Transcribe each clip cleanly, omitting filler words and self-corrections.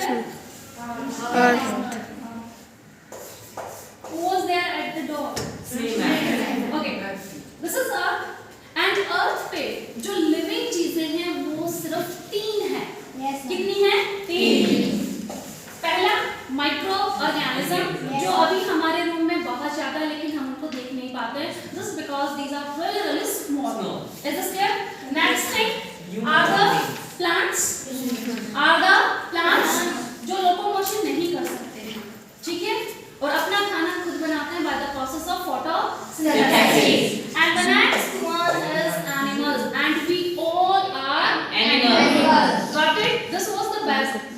Earth. Who was there at the door? Okay. This is Earth. And Earth पे जो living चीजें हैं वो सिर्फ 3 है. कितनी है? 3. पहला माइक्रो ऑर्गेनिज्म जो अभी हमारे रूम में बहुत ज्यादा है लेकिन हम उनको देख नहीं पाते हैं. Just because these are really small. Is this clear? Next thing are the plants. जो लोकोमोशन नहीं कर सकते हैं. ठीक है? और अपना खाना खुद बनाते हैं by the process of photosynthesis. And the next one is animals. And we all are animals. Got it? This was the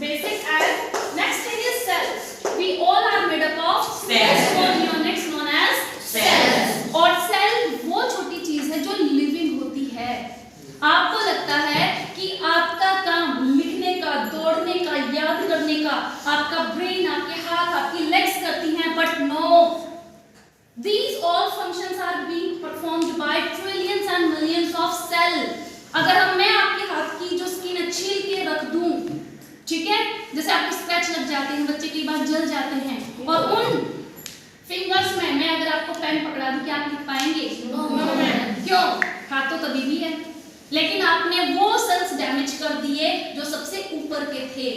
basic. And next thing is cells. We all are made up of cells. Small units known as cells. और cell वो छोटी चीज है जो living होती है. आपको लगता है कि आपका काम लिखने का, दौड़ने का, याद करने का आपका ब्रेन, आपके हाथ, आपकी लेग्स करती हैं, but no, these all functions are being performed by trillions and millions of cells. अगर मैं आपके हाथ की जो स्किन छील के रख दूं, ठीक है, जैसे आपको स्क्रैच लग जाते हैं, बच्चे की बात जल जाते हैं, और उन फिंगर्स में मैं अगर आपको पेन पकड़ा दूं, क्या आप लिख पाएंगे? क्यों? हाथ तो तभी भी है, लेकिन आपने वो सेल्स डैमेज कर दिए जो सबसे ऊपर के थे.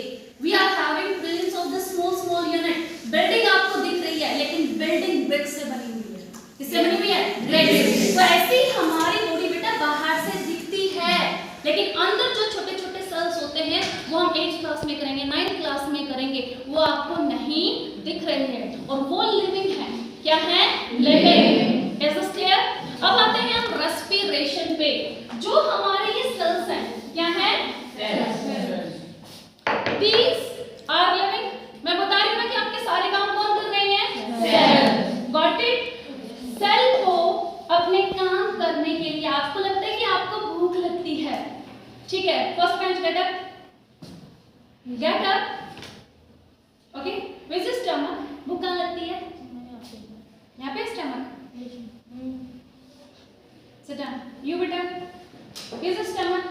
We are having trillions of the small unit. Building आपको दिख रही है लेकिन बिल्डिंग ब्रिक से बनी हुई है. किससे बनी हुई है? ब्रिक. तो ऐसी हमारी बॉडी बेटा बाहर से दिखती है लेकिन अंदर जो छोटे छोटे सेल्स होते हैं वो हम 8th क्लास में करेंगे, 9th क्लास में करेंगे, वो आपको नहीं दिख रहे हैं और वो लिविंग है. क्या है? लिविंग. Is this clear? अब आते हैं हम रेस्पिरेशन पे. जो हमारे ये सेल्स हैं क्या है? These are living. मैं बता रही हूँ ना कि आपके सारे काम कौन कर रहे हैं? सेल. Got it? सेल को अपने काम करने के लिए आपको लगता है कि आपको भूख लगती है, ठीक है? First bench get up. Okay. Where's your stomach? भूख कहाँ लगती है? यहाँ पे स्टमक. Sit down. You बेटा. Here's the stomach.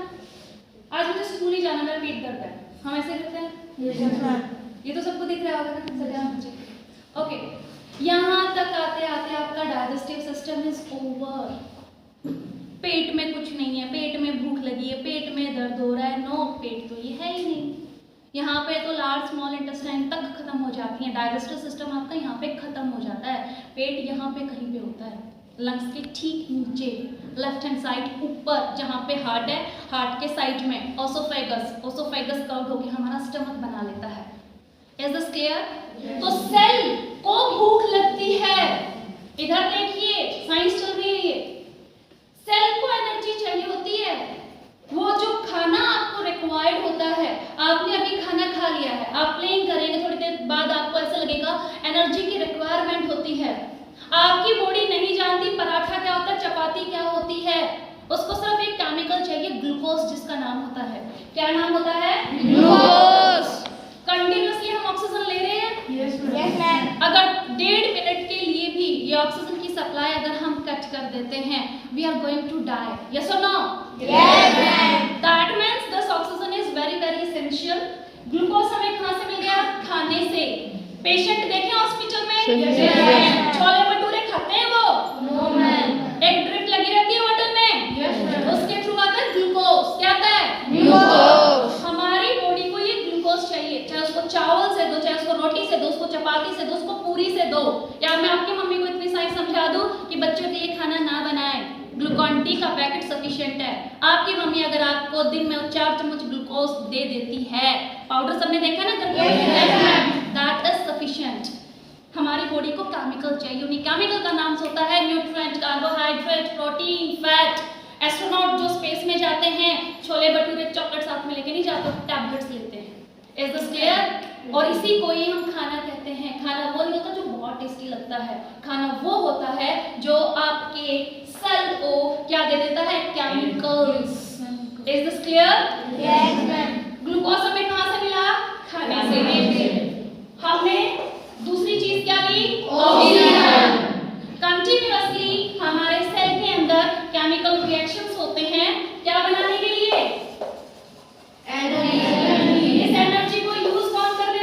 आज मुझे स्कूल नहीं जाना, मेरा पेट दर्द है. हम ऐसे करते हैं? ये तो सबको दिख रहा होगा ना. सजा मुझे. ओके. यहाँ तक आते आते आपका डाइजेस्टिव सिस्टम इज ओवर. पेट में कुछ नहीं है, पेट में भूख लगी है, पेट में दर्द हो रहा है. नो, पेट तो ये है ही नहीं. यहाँ पे तो लार्ज स्मॉल इंटेस्टाइन तक खत्म हो जाती है. डाइजेस्टिव सिस्टम आपका यहाँ पे खत्म हो जाता है. पेट यहाँ पे कहीं पे होता है, लंग्स के ठीक नीचे, लेफ्ट हैंड साइड ऊपर, जहाँ पे हार्ट है, हार्ट के साइड में ओसोफेगस कर्व होकर हमारा स्टमक बना लेता है. Is this clear? तो सेल को भूख लगती है. इधर देखिए, साइंस चल रही है. सेल को एनर्जी चाहिए होती है. वो जो खाना आपको रिक्वायर्ड होता है, आपने अभी खाना खा लिया है, आप प्लेइंग करेंगे, थोड़ी देर बाद आपको ऐसा लगेगा एनर्जी की रिक्वायरमेंट होती है. आपकी बॉडी नहीं जानती पराठा क्या होता है, चपाती क्या होती है. उसको सिर्फ एक केमिकल चाहिए, ग्लूकोज, जिसका नाम होता है, क्या नाम होता है? ग्लूकोज. कंटिन्यूअसली हम ऑक्सीजन ले रहे हैं. Yes ma'am. अगर 1.5 मिनट के लिए भी ये ऑक्सीजन की सप्लाई अगर हम कट कर देते हैं, we are going to die. Yes और no? Yes ma'am. That means this oxygen is very very essential. Glucose हमें कहां से मिल गया? खाने से. पेशेंट देखें हॉस्पिटल में, छोले भटूरे खाते हैं वो? No ma'am. एक ड्रिप लगी रहती है बॉटल में, उसके थ्रू आता है ग्लूकोज. क्या आता है? ग्लूकोज. हमारी बॉडी को ये ग्लूकोज चाहिए, चाहे उसको चावल से दो, चाहे उसको रोटी से दो, उसको चपाती से दो, उसको पूरी से दो. या मैं आपकी मम्मी को इतनी साइंस समझा दूं कि बच्चों के लिए खाना ना बनाए, ग्लूकॉन-डी का पैकेट सफिशिएंट है. आपकी मम्मी अगर आपको दिन में 4 चम्मच ग्लूकोज दे देती है, पाउडर सबने देखा ना, दैट इज सफिशिएंट. हमारी बॉडी को केमिकल चाहिए. उन्हीं केमिकल का नाम होता है nutrient, carbohydrate, protein, fat. Astronaut जो स्पेस में जाते हैं, छोले भटूरे चॉकलेट साथ में लेके नहीं जाते, टैबलेट्स लेते हैं. Is this clear? और इसी को ही हम खाना कहते हैं. खाना वो नहीं होता जो बहुत टेस्टी लगता है. खाना वो होता है जो आपके सेल को क्या दे देता है? Chemicals. Is this clear? Yes ma'am. Glucose हमें कहाँ से मिला? खाने से. हमने दूसरी चीज क्या ली? ऑक्सीजन. कंटिन्यूअसली हमारे सेल के अंदर केमिकल रिएक्शंस होते हैं, क्या बनाने के लिए? एनर्जी. इस एनर्जी को यूज कौन कर रहे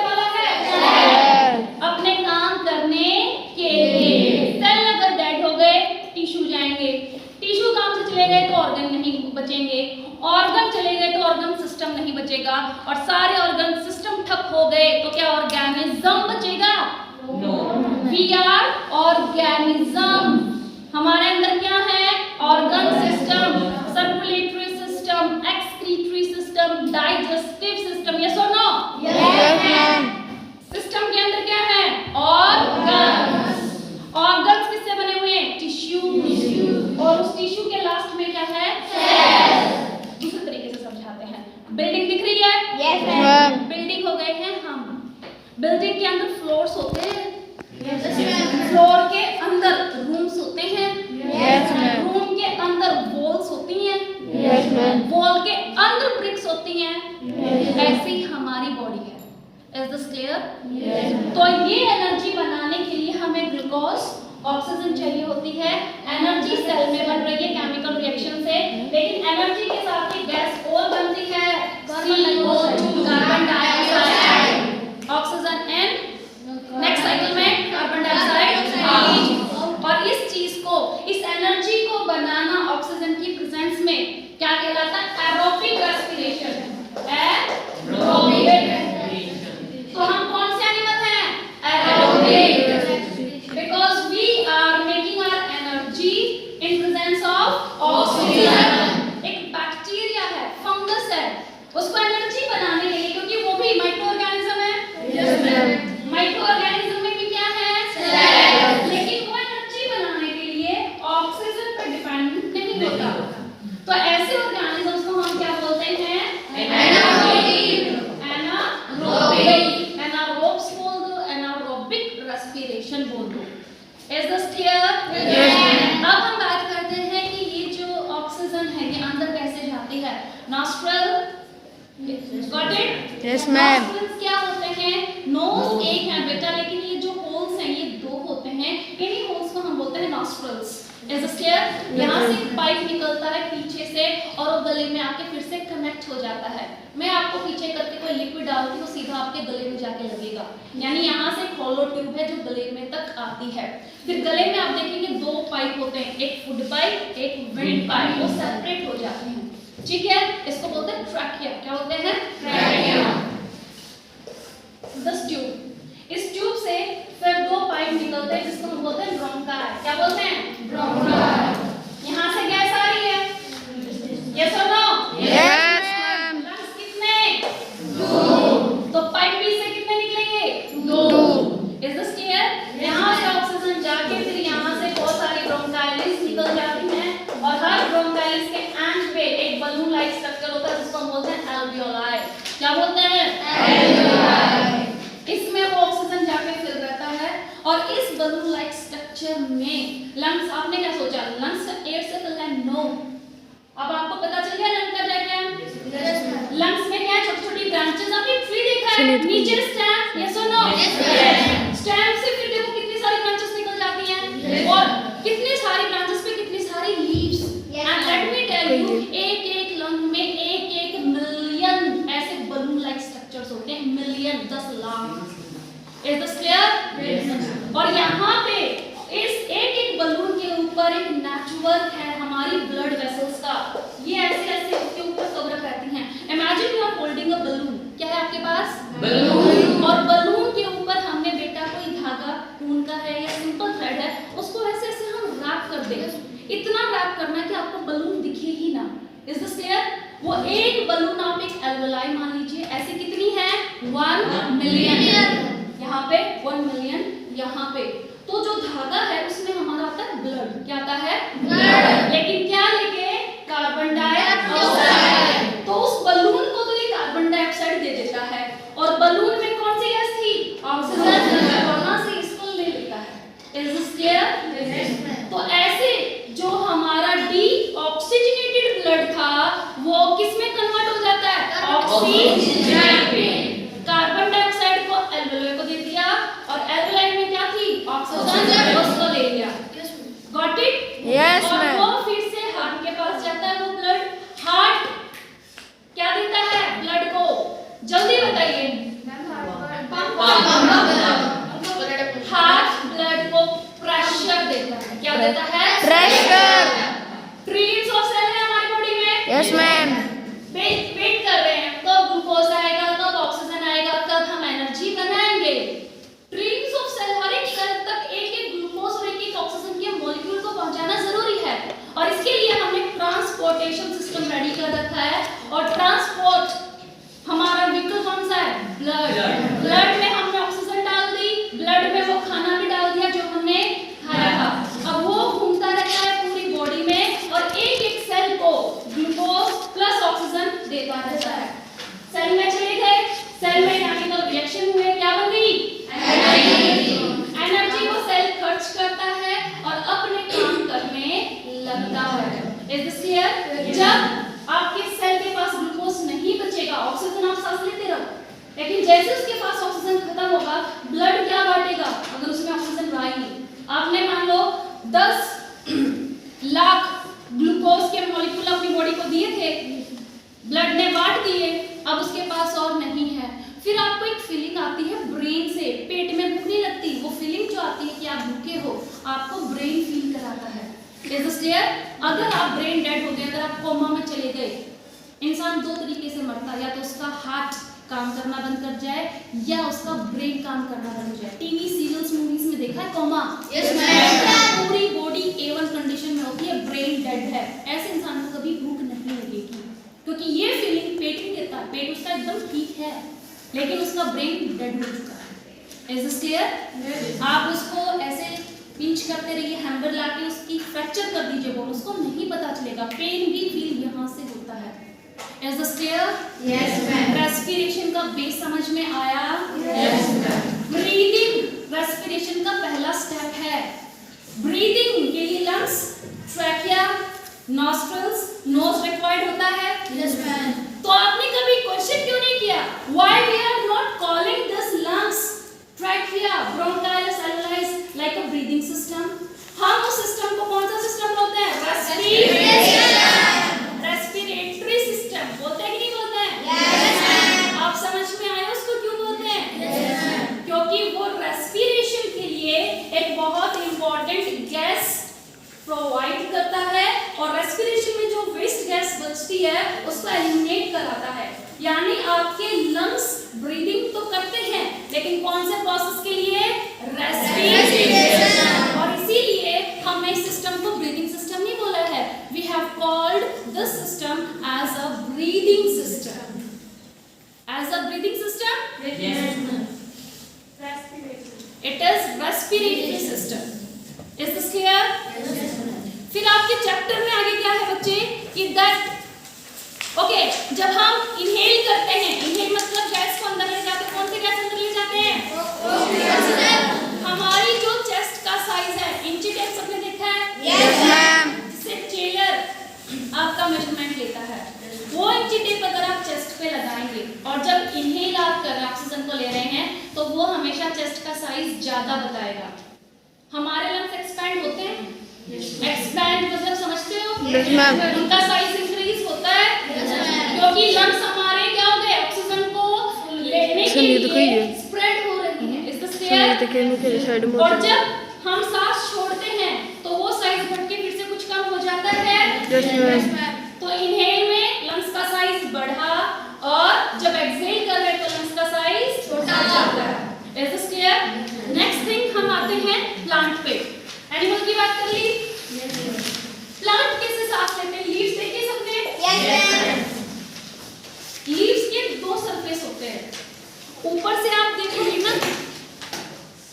बचेगा और सारे ऑर्गन सिस्टम ठप हो गए तो क्या ऑर्गेनिज्म बचेगा? We are organism. हमारे अंदर क्या है? Organ system, circulatory system, excretory system, digestive system. Yes और नो? Yes ma'am. सिस्टम के अंदर क्या है? ऑर्गन्स। ऑर्गन्स किससे बने हुए हैं? टिश्यू। और उस टिश्यू के लास्ट में क्या है? सेल। दूसरे तरीके से समझाते हैं। बिल्डिंग दिख रही है? Yes ma'am. बिल्डिंग हो गए हैं हम। बिल्डिंग के अंदर फ्लोर्स होते हैं। फ्लोर के अंदर रूम्स होते हैं। Yes ma'am. रूम के अंदर वॉल्स होती हैं। Yes ma'am. वॉल के अंदर ब्रिक्स होती हैं। ऐसी ही हमारी बॉडी है। Is this clear? तो ये एनर्जी बनाने के लिए हमें ग्लूकोज, ऑक्सीजन चाहिए होती है। एनर्जी सेल में बन रही है केमिकल रिएक्शन से, लेकिन एनर्जी के साथ ही गैस और बनती है, CO2 carbon dioxide, oxygen and next cycle में कार्बन डाइऑक्साइड। और इस चीज को, इस एनर्जी को बनाना ऑक्सीजन की प्रेजेंस में क्या कहलाता है? Aerobic respiration. एरोबिक। तो हम कौन से एनिमल हैं? Aerobic. Because we are making our energy in presence of oxygen. एक बैक्टीरिया है, फंगस है, उसको एनर्जी बनाने के लिए, क्योंकि वो भी माइक्रो ऑर्गेनिज्म है। माइक्रो ऑर्गेनिज्म में भी क्या है? सेल। लेकिन वो एनर्जी बनाने के लिए ऑक्सीजन पर डिपेंडेंट नहीं होता। तो ऐसे ऑर्गेनिजम्स को हम क्या बोलते हैं? एनारोबिक। एनारोबिक। एनारोब्स बोल दो, एनारोबिक रेस्पिरेशन बोल दो। Is this clear? अब हम बात करते हैं कि ये जो ऑक्सीजन है ये अंदर कैसे जाती है। Nostril, got it? Yes ma'am. Nostrils क्या होते हैं? नोज एक है बेटा, लेकिन ये जो होल्स हैं ये दो होते हैं। इन्हीं होल्स को हम बोलते हैं नॉस्ट्रल्स। Is this clear? यहाँ से एक पाइप निकलता है पीछे से और वो गले में आके फिर से कनेक्ट हो जाता है। मैं आपको पीछे करके कोई लिक्विड डालती हूँ, सीधा आपके गले में जाके लगेगा। यानी यहाँ से एक होलो ट्यूब है जो गले में तक आती है। फिर गले में आप देखेंगे दो पाइप होते हैं, एक फूड पाइप, एक विंड पाइप। वो सेपरेट हो जाते हैं, ठीक है? इसको बोलते हैं ट्रैकिया। क्या बोलते हैं? ट्रैकिया। दिस ट्यूब, इस ट्यूब से फिर दो पाइप निकलते हैं जिसको हम बोलते हैं ब्रोंकाई। क्या बोलते हैं? ब्रोंकाई। यहाँ से गैस आ रही है, यस और नो? Yes ma'am. लंग्स कितने? दो। तो पाइप भी से कितने निकलेंगे? दो। Is this clear? यहाँ से ऑक्सीजन जाके फिर यहाँ से बहुत सारी ब्रोंकाइल्स निकल जाती हैं और हर ब्रोंकाइल्स के एंड पे एक बलून लाइक स्ट्रक्चर होता है जिसको हम बोलते हैं एल्वियोलाई। क्या बोलते हैं? एल्वियोलाई। इसमें वो ऑक्सीजन जाके फिल रहता है और इस बलून लाइक स्ट्रक्चर में लंग्स, आपने क्या सोचा लंग्स का एयर से फिल है? नो। अब आपको पता चल गया लंग का क्या है? लंग्स में क्या है? छोटी छोटी ब्रांचेस। आपने ट्री देखा है नीचे स्टेम? यस और नो? स्टेम से फिर देखो कितनी सारी ब्रांचेस निकल जाती हैं और कितनी सारी ब्रांचेस पे कितनी सारी leaves. And let me tell you, एक एक लंग में एक एक मिलियन ऐसे बलून लाइक स्ट्रक्चर्स होते हैं। Million, 10 lakh. Is this clear? और यहाँ पे इस एक एक बलून के ऊपर एक नेटवर्क है हमारी ब्लड वेसल्स का। ये ऐसे ऐसे उसके ऊपर कवर रहती हैं। Imagine you are holding a balloon. क्या है आपके पास? बलून। और बलून के ऊपर हमने बेटा कोई धागा ऊन का है या सिंपल थ्रेड है, उसको ऐसे ऐसे हम रैप कर दें। इतना रैप करना है कि आपको बलून दिखे ही ना। Is this clear? वो एक बलून आप एक एल्वेलाई मान लीजिए, ऐसी कितनी है? 1 मिलियन। यहाँ पे 1 मिलियन, यहाँ पे। तो जो धागा है उसमें हमारा आता है ब्लड। क्या आता है? ब्लड। लेकिन क्या लेके? Carbon dioxide. तो उस बलून को तो ये कार्बन डाइऑक्साइड दे देता है और बलून में कौन सी गैस थी? ऑक्सीजन। वहां से इसको ले लेता है। Is this clear? तो ऐसे जो हमारा डीऑक्सीजनेटेड ब्लड था वो किस में कन्वर्ट हो जाता है? ऑक्सीजन में। कार्बन डाइऑक्साइड को एल्वेलाई को दे दिया और एल्वेलाई में क्या थी? ऑक्सीजन, उसको ले लिया। Got it? यस और मैम। वो फिर से हार्ट के पास जाता है वो ब्लड। हार्ट क्या देता है ब्लड को? जल्दी बताइए। हार्ट ब्लड को प्रेशर देता है। क्या देता है? प्रेशर। ट्रिलियंस ऑफ सेल है हमारी बॉडी में। Yes ma'am. वेट कर रहे हैं कब जैसे उसके पास ऑक्सीजन खत्म होगा, ब्लड क्या बांटेगा अगर उसमें ऑक्सीजन रहा ही नहीं। आपने मान लो 10 लाख ग्लूकोज के मॉलिक्यूल अपनी बॉडी को दिए थे, ब्लड ने बांट दिए, अब उसके पास और नहीं है। फिर आपको एक फीलिंग आती है ब्रेन से, पेट में भूख नहीं लगती, वो फीलिंग जो आती है कि आप भूखे हो, आपको ब्रेन फील कराता है। Is this clear? अगर आप ब्रेन डेड हो गए, अगर आप कोमा में चले गए, इंसान दो तरीके से मरता है, या तो उसका हार्ट काम करना बंद कर जाए या उसका ब्रेन काम करना बंद हो जाए। टीवी सीरियल्स मूवीज में देखा है कोमा? Yes ma'am. पूरी बॉडी A1 कंडीशन में होती है, ब्रेन डेड है, ऐसे इंसान को कभी भूख नहीं लगेगी, क्योंकि ये फीलिंग पेट नहीं देता, पेट उसका एकदम ठीक है लेकिन उसका ब्रेन डेड हो चुका है। Is this clear? आप उसको ऐसे पिंच करते रहिए, हैमर लाके उसकी फ्रैक्चर कर दीजिए बोन, उसको नहीं पता चलेगा, पेन भी फील यहाँ से होता है। Is this clear? Yes ma'am. Respiration का बेस समझ में आया? Yes ma'am. ब्रीदिंग रेस्पिरेशन का पहला स्टेप है। ब्रीदिंग के लिए lungs, trachea, nostrils, nose required होता है। Yes ma'am. तो आपने कभी क्वेश्चन क्यों नहीं किया why we are not calling this lungs, trachea, bronchioles, alveoli like a breathing system? हम उस सिस्टम को कौन सा सिस्टम बोलते हैं? रेस्पिरेटरी सिस्टम बोलते हैं कि नहीं बोलते हैं? Yes ma'am. आप समझ में आए उसको क्यों बोलते हैं? Yes ma'am. क्योंकि वो रेस्पिरेशन के लिए एक बहुत इंपॉर्टेंट गैस प्रोवाइड करता है और रेस्पिरेशन में जो वेस्ट गैस बचती है उसको एलिमिनेट कराता है। यानी आपके लंग्स ब्रीदिंग तो करते हैं लेकिन कौन से प्रोसेस के लिए? रेस्पिरेशन। और इसीलिए हमने इस सिस्टम को ब्रीदिंग सिस्टम नहीं बोला है, we have called this system as a breathing system. As a breathing system? Yes ma'am. It is respiratory system. Is this clear? फिर आपके चैप्टर में आगे क्या है बच्चे कि दैट ओके, जब हम इनहेल करते हैं, इनहेल मतलब गैस को अंदर ले जाते हैं, कौन सी गैस अंदर ले जाते हैं? ऑक्सीजन। हमारी जो चेस्ट का साइज है, इंची टेप सबने देखा है? Yes ma'am. जिससे टेलर आपका मेजरमेंट लेता है, वो इंची टेप अगर आप चेस्ट पे लगाएंगे और जब इनहेल आप कर रहे हैं, ऑक्सीजन को ले रहे हैं, तो वो हमेशा चेस्ट का साइज ज्यादा बताएगा। हमारे लंग्स एक्सपैंड होते हैं, एक्सपैंड मतलब समझते हो? Yes ma'am. उनका साइज इंक्रीज होता है क्योंकि लंग्स हमारे क्या हो गए, ऑक्सीजन को लेने के लिए स्प्रेड हो रही है। इस तरह और जब हम सांस छोड़ते हैं तो वो साइज बढ़ के फिर से कुछ कम हो जाता है। Yes ma'am. तो इनहेल में लंग्स का साइज बढ़ा और जब एक्सहेल कर रहे हैं तो लंग्स का साइज छोटा जाता है। Is this clear? Next thing हम आते हैं प्लांट पे। एनिमल की बात कर ली, प्लांट कैसे सांस लेते हैं? लीव्स देखे सबने? लीव्स के दो सरफेस होते हैं, ऊपर से आप देखोगे ना,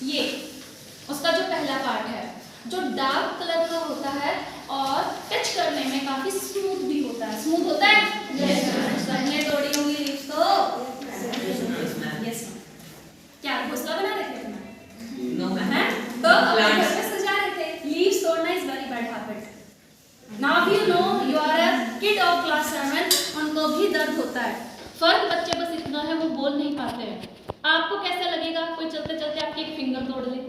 ये उसका जो पहला पार्ट है जो डार्क कलर का होता है और टच करने में काफी स्मूथ भी होता है। स्मूथ होता है? सबने तोड़ी होंगी लीव्स तो? यस। क्या घोंसला बना रहे थे तुम्हारे? No ma'am. हैं? तो अपने घर में सजा रहे थे। लीव्स तोड़ना is very bad habit. Now you know you are a kid of class 7, उनको भी दर्द होता है। फर्क बच्चे बस इतना है वो बोल नहीं पाते हैं। आपको कैसा लगेगा कोई चलते चलते आपकी एक फिंगर तोड़ ले,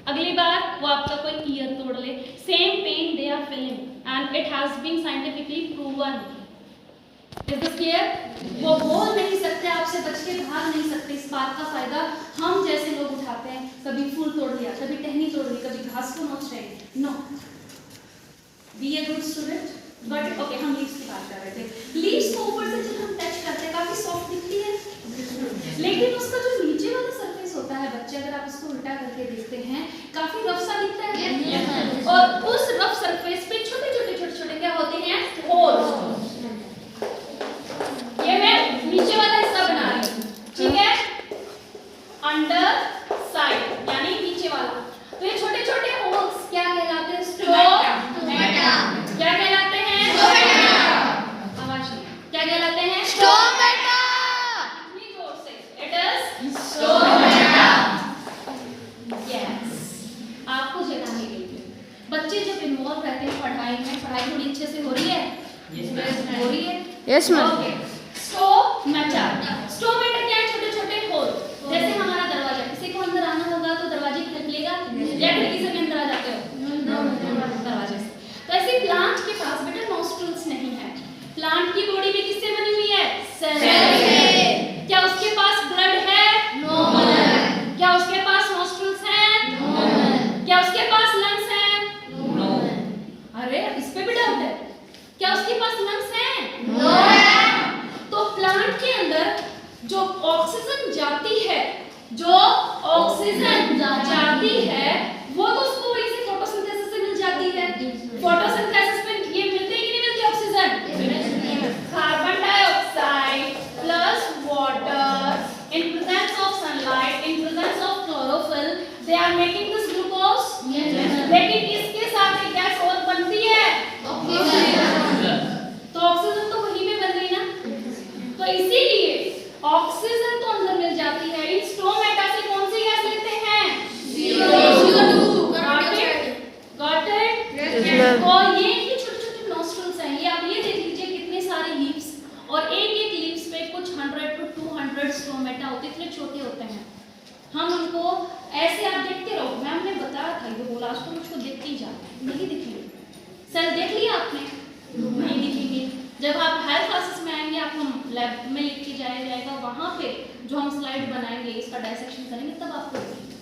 अगली बार वो आपका कोई ईयर तोड़ ले, same pain they are feeling and it has been scientifically proven. Is this clear? वो बोल नहीं सकते, आपसे बच के भाग नहीं सकते। इस बात का फायदा हम जैसे लोग उठाते हैं, कभी फूल तोड़ लिया, कभी टहनी तोड़ ली, कभी घास को नोच रहे। No, be a good student. But okay, हम लीव्स की बात कर रहे थे। लीव्स को ऊपर से जब हम टच करते हैं काफी सॉफ्ट दिखती है, लेकिन उसका जो नीचे वाला सरफेस होता है बच्चे, अगर आप उसको उल्टा करके देखते हैं काफी रफ सा दिखता है। और उस रफ सरफेस पे छोटे छोटे क्या होते हैं? होल्स। ये मैं नीचे वाला हिस्सा बना रही हूँ, ठीक है? अंडर साइड यानी नीचे वाला। तो ये छोटे छोटे होल्स क्या कहलाते हैं? स्टोमेटा। क्या कहलाते हैं? आवाज नहीं, क्या कहलाते हैं? स्टोमेटा। इतनी जोर से, इट इज स्टोमेटा। यस, आपको जगाने के लिए बच्चे जब इन्वॉल्व रहते हैं पढ़ाई में, पढ़ाई थोड़ी अच्छे से हो रही है? हो रही है? Yes ma'am. Okay, stomata. Stomata क्या है? छोटे छोटे होल। अंदर जो ऑक्सीजन जाती है, जो ऑक्सीजन जाती है वो तो उसको वहीं से फोटोसिंथेसिस से मिल जाती है। फोटोसिंथेसिस में ये मिलते कि नहीं मिलते oxygen? Carbon dioxide plus water in presence of sunlight, in presence of chlorophyll, they are making this glucose. लेकिन इसके साथ एक गैस और बनती है, तो ऑक्सीजन तो वहीं पे बन गई ना, तो इसीलिए ऑक्सीजन तो अंदर मिल जाती है। इन स्टोमेटा से कौन सी गैस लेते हैं? CO2। Got it? और ये इनके छोटे-छोटे नॉस्ट्रल्स हैं। ये आप ये देख लीजिए कितने सारे लीव्स, और एक-एक लीव्स पे कुछ 100 to 200 स्टोमेटा होते हैं, इतने छोटे होते हैं। हम उनको ऐसे आप देखते रहो, मैम ने बताया था, ये बोला आज तो मुझको देखते ही जाना, नहीं दिखेंगे। सेल देख लिया आपने? नहीं दिखेंगे। जब आप हायर क्लासेस में आएंगे, आपको लैब में लिख के जाएगा, वहां पे जो हम स्लाइड बनाएंगे, इसका डायसेक्शन करेंगे, तब आपको दिखेंगे।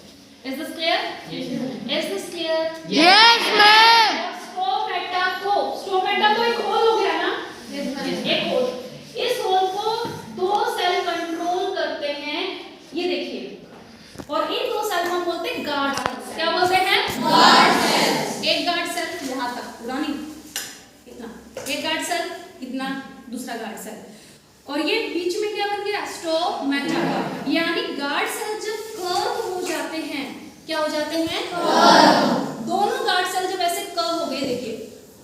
Is this clear? Is this clear? Yes ma'am. Stomata तो एक होल हो गया ना, एक होल। इस होल को दो सेल कंट्रोल करते हैं, ये देखिए, और इन दो सेल को हम बोलते हैं गार्ड सेल्स। क्या बोलते हैं? Guard cells. एक गार्ड सेल यहाँ तक, पूरा नहीं, इतना, एक गार्ड सेल, इतना, दूसरा गार्ड सेल, और ये बीच में क्या बन गया? स्टोमेटा। यानी गार्ड सेल जब कर्व हो जाते हैं, क्या हो जाते हैं? कर्व। दोनों गार्ड सेल जब ऐसे कर्व हो गए, देखिए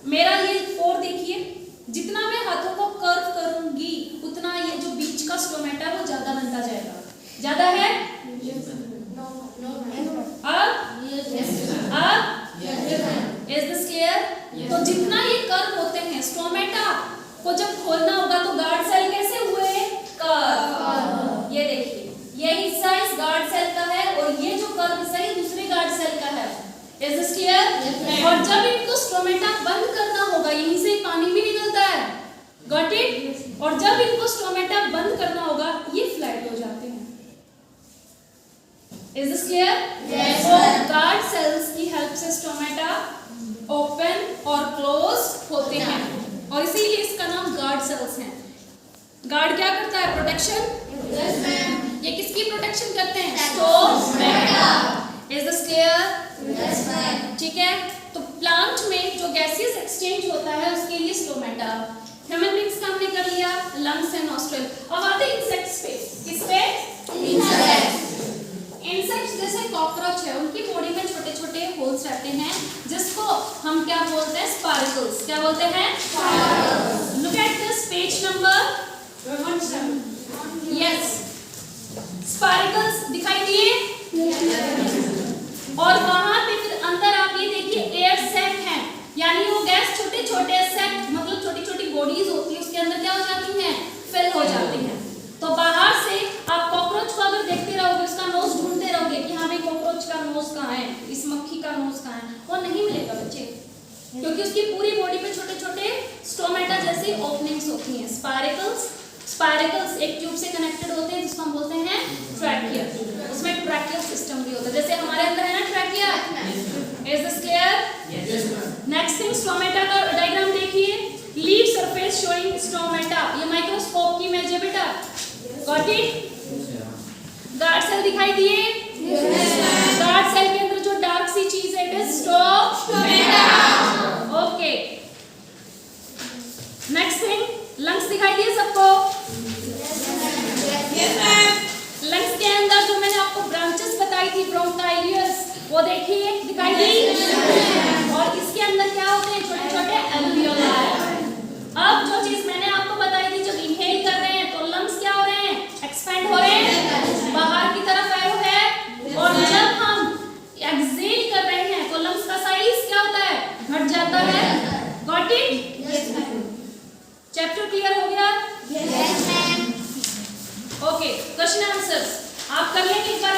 मेरा ये पोर देखिए, जितना मैं हाथों को कर्व करूंगी उतना ये जो बीच का स्टोमेटा वो ज्यादा बनता जाएगा। ज्यादा है? Is this clear? तो जितना ये कर्व होते हैं, स्टोमेटा को जब खोलना होगा तो गार्ड सेल कैसे हुए? कर्व। ये देखिए, ये हिस्सा इस गार्ड सेल का है और ये जो कर्व हिस्सा है दूसरे गार्ड सेल का है। Is this clear? और जब इनको स्टोमेटा बंद करना होगा, यहीं से पानी भी निकलता है, गॉट इट? और जब इनको स्टोमेटा बंद करना होगा, ये फ्लैट हो जाते हैं। Is this clear? Yes, तो ma'am. गार्ड सेल्स की हेल्प से स्टोमेटा ओपन और क्लोज होते हैं, और इसीलिए इसका नाम गार्ड सेल्स है। गार्ड क्या करता है? प्रोटेक्शन। Yes ma'am. ये किसकी प्रोटेक्शन करते हैं? Stomata. Is this clear? Yes ma'am. ठीक है, तो प्लांट में जो गैसियस एक्सचेंज होता है उसके लिए स्टोमेटा। ह्यूमन बींग्स का हमने कर लिया, लंग्स एंड नॉस्ट्रल। अब आते हैं इंसेक्ट्स पे। किस पे? इंसेक्ट्स। इंसेक्ट्स जैसे कॉकरोच है, उनकी बॉडी में छोटे छोटे होल्स रहते हैं, जिसको हम क्या बोलते हैं? स्पार्कल्स। क्या बोलते हैं? Sparkles. Look at this page number 17। Yes, sparkles दिखाई दिए? और वहां पे फिर अंदर आप ये देखिए एयर सैक है, यानी वो गैस छोटे छोटे सैक, मतलब छोटी छोटी बॉडीज होती है, उसके अंदर क्या हो जाती हैं? फिल हो जाती हैं। तो बाहर से आप कॉकरोच को अगर देखते रहोगे, उसका नोज ढूंढते रहोगे कि हाँ भाई कॉकरोच का नोज कहाँ है, इस मक्खी का नोज कहाँ है, वो नहीं मिलेगा बच्चे, क्योंकि उसकी पूरी बॉडी पे छोटे छोटे स्टोमेटा जैसी ओपनिंग्स होती हैं। स्पाइरकल्स एक ट्यूब से कनेक्टेड होते हैं, जिसको हम बोलते हैं ट्रैकिया। उसमें ट्रैकियल सिस्टम भी होता है, जैसे हमारे अंदर है ना trachea. Is this clear? Next thing, stomata का डायग्राम देखिए। लीफ सरफेस शोइंग स्टोमेटा, ये माइक्रोस्कोप की इमेज है बेटा, गॉट इट? गार्ड सेल दिखाई दिए? गार्ड सेल के अंदर जो डार्क सी चीज है, it is stomata. Okay, next thing, lungs दिखाई दिए सबको? लंग्स के अंदर जो मैंने आपको ब्रांचेस बताई थी, ब्रोंकाइलियस, वो देखिए दिखाई दी? और इसके अंदर क्या होते हैं? छोटे छोटे एल्वियोलाई। अब जो चीज मैंने आपको बताई थी, जब इनहेल कर रहे हैं तो लंग्स क्या हो रहे हैं? एक्सपेंड हो रहे हैं, बाहर की तरफ एरो है, और जब हम एक्सहेल कर रहे हैं तो लंग्स का साइज क्या होता है? घट जाता है। Got it? चैप्टर क्लियर हो गया? Yes ma'am. Okay, question answers आप कर लेंगे एक बार?